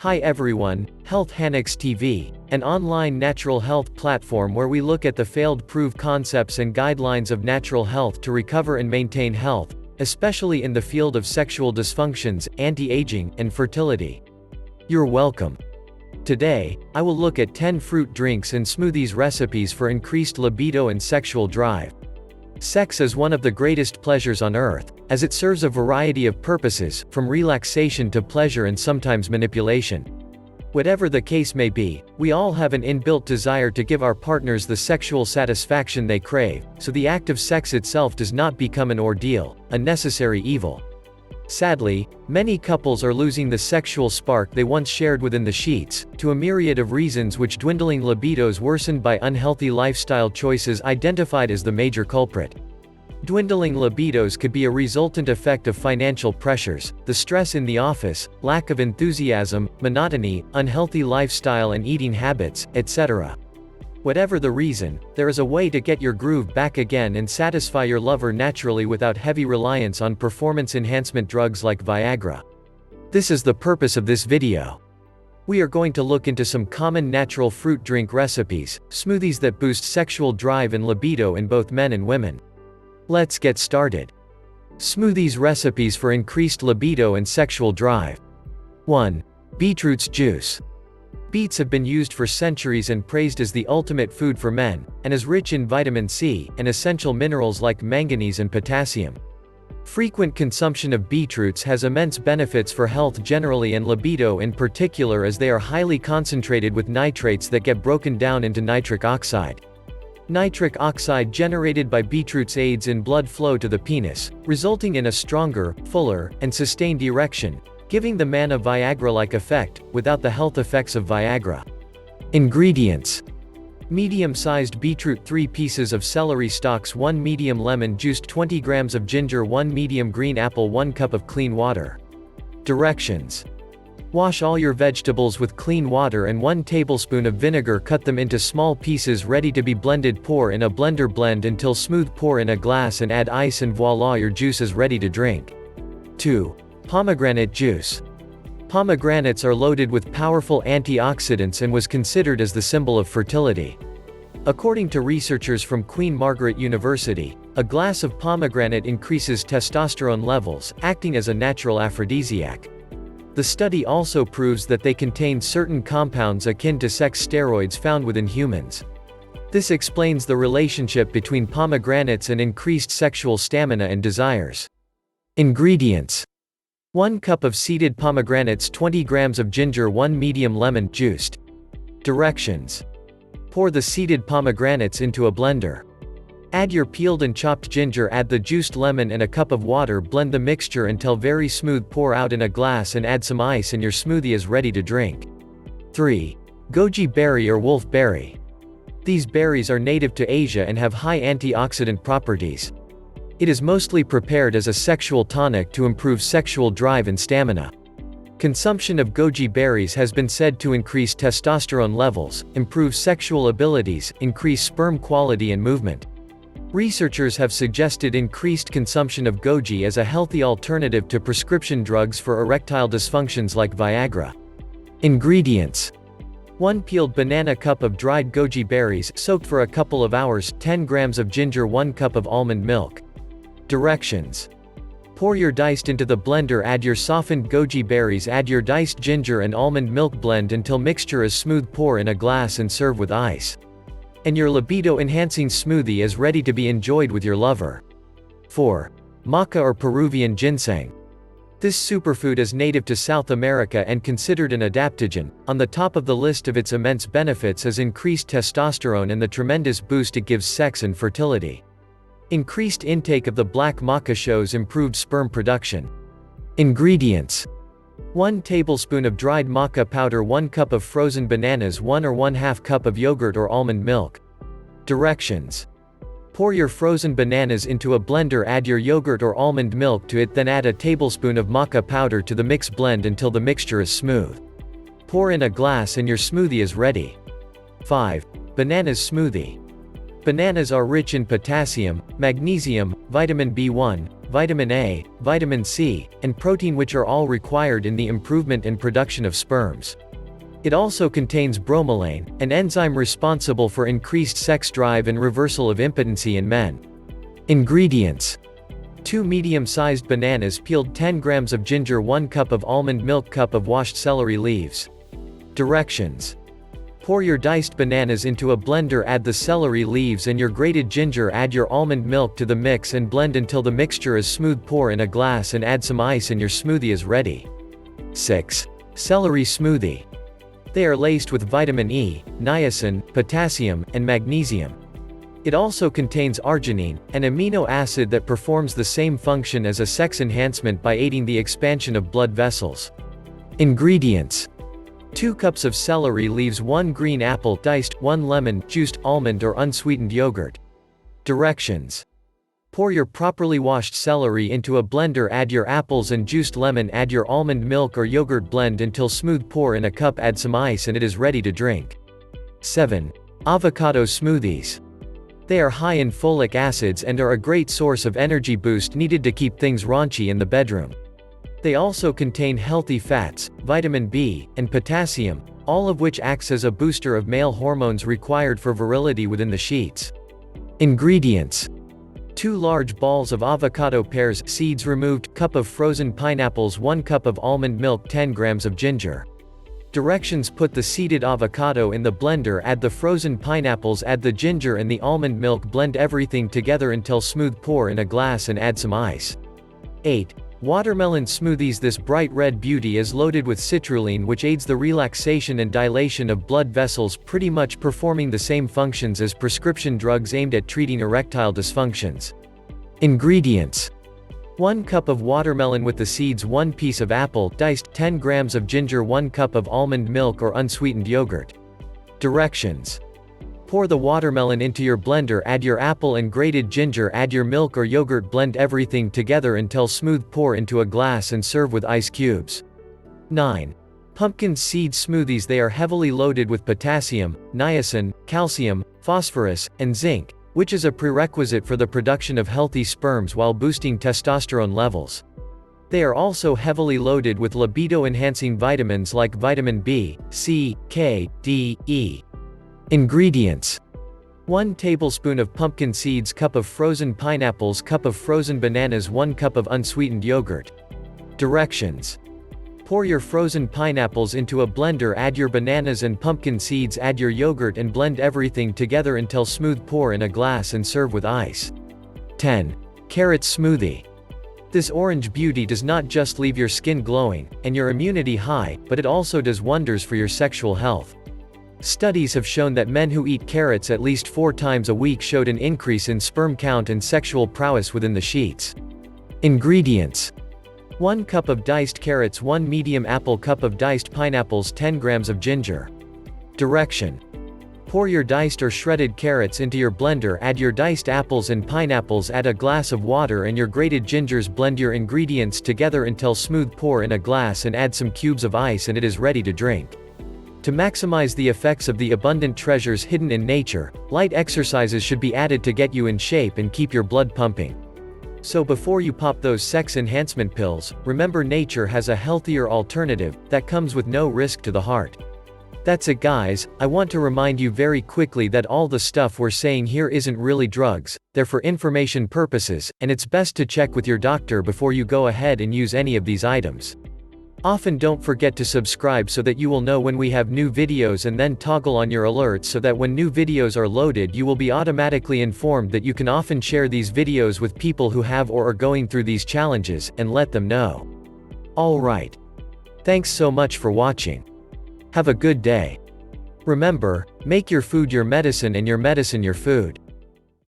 Hi everyone, Healthhannex TV, an online natural health platform where we look at the failed prove concepts and guidelines of natural health to recover and maintain health, especially in the field of sexual dysfunctions, anti-aging, and fertility. You're welcome. Today, I will look at 10 fruit drinks and smoothies recipes for increased libido and sexual drive. Sex is one of the greatest pleasures on earth, as it serves a variety of purposes, from relaxation to pleasure and sometimes manipulation. Whatever the case may be, we all have an inbuilt desire to give our partners the sexual satisfaction they crave, so the act of sex itself does not become an ordeal, a necessary evil. Sadly, many couples are losing the sexual spark they once shared within the sheets, to a myriad of reasons, which dwindling libidos worsened by unhealthy lifestyle choices identified as the major culprit. Dwindling libidos could be a resultant effect of financial pressures, the stress in the office, lack of enthusiasm, monotony, unhealthy lifestyle and eating habits, etc. Whatever the reason, there is a way to get your groove back again and satisfy your lover naturally without heavy reliance on performance enhancement drugs like Viagra. This is the purpose of this video. We are going to look into some common natural fruit drink recipes, smoothies that boost sexual drive and libido in both men and women. Let's get started. Smoothies recipes for increased libido and sexual drive. 1. Beetroot's juice. Beets have been used for centuries and praised as the ultimate food for men, and is rich in vitamin C, and essential minerals like manganese and potassium. Frequent consumption of beetroots has immense benefits for health generally and libido in particular, as they are highly concentrated with nitrates that get broken down into nitric oxide. Nitric oxide generated by beetroots aids in blood flow to the penis, resulting in a stronger, fuller, and sustained erection, giving the man a Viagra-like effect, without the health effects of Viagra. Ingredients: medium-sized beetroot, 3 pieces of celery stalks, 1 medium lemon juice, 20 grams of ginger, 1 medium green apple, 1 cup of clean water. Directions: wash all your vegetables with clean water and 1 tablespoon of vinegar. Cut them into small pieces ready to be blended. Pour in a blender. Blend until smooth. Pour in a glass and add ice, and voila, your juice is ready to drink. 2. Pomegranate juice. Pomegranates are loaded with powerful antioxidants and was considered as the symbol of fertility. According to researchers from Queen Margaret University, a glass of pomegranate increases testosterone levels, acting as a natural aphrodisiac. The study also proves that they contain certain compounds akin to sex steroids found within humans. This explains the relationship between pomegranates and increased sexual stamina and desires. Ingredients: 1 cup of seeded pomegranates, 20 grams of ginger, 1 medium lemon juiced. Directions: pour the seeded pomegranates into a blender. Add your peeled and chopped ginger, add the juiced lemon and a cup of water. Blend the mixture until very smooth. Pour out in a glass and add some ice, and your smoothie is ready to drink. 3. Goji berry or wolf berry. These berries are native to Asia and have high antioxidant properties. It is mostly prepared as a sexual tonic to improve sexual drive and stamina. Consumption of goji berries has been said to increase testosterone levels, improve sexual abilities, increase sperm quality and movement. Researchers have suggested increased consumption of goji as a healthy alternative to prescription drugs for erectile dysfunctions like Viagra. Ingredients: 1 peeled banana, cup of dried goji berries soaked for a couple of hours, 10 grams of ginger, 1 cup of almond milk. Directions: pour your diced into the blender, add your softened goji berries, add your diced ginger and almond milk, blend until mixture is smooth. Pour in a glass and serve with ice. And your libido-enhancing smoothie is ready to be enjoyed with your lover. 4. Maca or Peruvian ginseng. This superfood is native to South America and considered an adaptogen. On the top of the list of its immense benefits is increased testosterone and the tremendous boost it gives sex and fertility. Increased intake of the black maca shows improved sperm production. Ingredients: 1 tablespoon of dried maca powder, 1 cup of frozen bananas, 1 or 1/2 cup of yogurt or almond milk. Directions: pour your frozen bananas into a blender, add your yogurt or almond milk to it, then add a tablespoon of maca powder to the mix. Blend until the mixture is smooth. Pour in a glass and your smoothie is ready. 5. Bananas smoothie. Bananas are rich in potassium, magnesium, vitamin B1, vitamin A, vitamin C, and protein, which are all required in the improvement and production of sperms. It also contains bromelain, an enzyme responsible for increased sex drive and reversal of impotency in men. Ingredients: 2 medium-sized bananas peeled, 10 grams of ginger, 1 cup of almond milk, cup of washed celery leaves. Directions: pour your diced bananas into a blender, add the celery leaves and your grated ginger, add your almond milk to the mix and blend until the mixture is smooth. Pour in a glass and add some ice and your smoothie is ready. 6. Celery smoothie. They are laced with vitamin E, niacin, potassium, and magnesium. It also contains arginine, an amino acid that performs the same function as a sex enhancement by aiding the expansion of blood vessels. Ingredients: 2 cups of celery leaves, 1 green apple diced, 1 lemon juiced, almond or unsweetened yogurt. Directions: pour your properly washed celery into a blender, add your apples and juiced lemon, add your almond milk or yogurt, blend until smooth, pour in a cup, add some ice and it is ready to drink. 7. Avocado smoothies. They are high in folic acids and are a great source of energy boost needed to keep things raunchy in the bedroom. They also contain healthy fats, vitamin B, and potassium, all of which acts as a booster of male hormones required for virility within the sheets. Ingredients: 2 large balls of avocado pears, seeds removed, cup of frozen pineapples, 1 cup of almond milk, 10 grams of ginger. Directions: put the seeded avocado in the blender, add the frozen pineapples, add the ginger and the almond milk, blend everything together until smooth, pour in a glass and add some ice. 8. Watermelon smoothies. This bright red beauty is loaded with citrulline, which aids the relaxation and dilation of blood vessels, pretty much performing the same functions as prescription drugs aimed at treating erectile dysfunctions. Ingredients: 1 cup of watermelon with the seeds, 1 piece of apple diced, 10 grams of ginger, 1 cup of almond milk or unsweetened yogurt. Directions: pour the watermelon into your blender, add your apple and grated ginger, add your milk or yogurt, blend everything together until smooth, pour into a glass and serve with ice cubes. 9. Pumpkin seed smoothies. They are heavily loaded with potassium, niacin, calcium, phosphorus, and zinc, which is a prerequisite for the production of healthy sperms while boosting testosterone levels. They are also heavily loaded with libido-enhancing vitamins like vitamin B, C, K, D, E. Ingredients: 1 tablespoon of pumpkin seeds, cup of frozen pineapples, cup of frozen bananas, 1 cup of unsweetened yogurt. Directions: pour your frozen pineapples into a blender, add your bananas and pumpkin seeds, add your yogurt and blend everything together until smooth, pour in a glass and serve with ice. 10. Carrot smoothie. This orange beauty does not just leave your skin glowing and your immunity high, but it also does wonders for your sexual health. Studies have shown that men who eat carrots at least 4 times a week showed an increase in sperm count and sexual prowess within the sheets. Ingredients: 1 cup of diced carrots, 1 medium apple, cup of diced pineapples, 10 grams of ginger. Direction: pour your diced or shredded carrots into your blender, add your diced apples and pineapples, add a glass of water and your grated gingers, blend your ingredients together until smooth, pour in a glass and add some cubes of ice and it is ready to drink. To maximize the effects of the abundant treasures hidden in nature, light exercises should be added to get you in shape and keep your blood pumping. So before you pop those sex enhancement pills, remember nature has a healthier alternative that comes with no risk to the heart. That's it guys, I want to remind you very quickly that all the stuff we're saying here isn't really drugs, they're for information purposes, and it's best to check with your doctor before you go ahead and use any of these items. Often don't forget to subscribe so that you will know when we have new videos, and then toggle on your alerts so that when new videos are loaded you will be automatically informed. That you can often share these videos with people who have or are going through these challenges, and let them know. Alright. Thanks so much for watching. Have a good day. Remember, make your food your medicine and your medicine your food.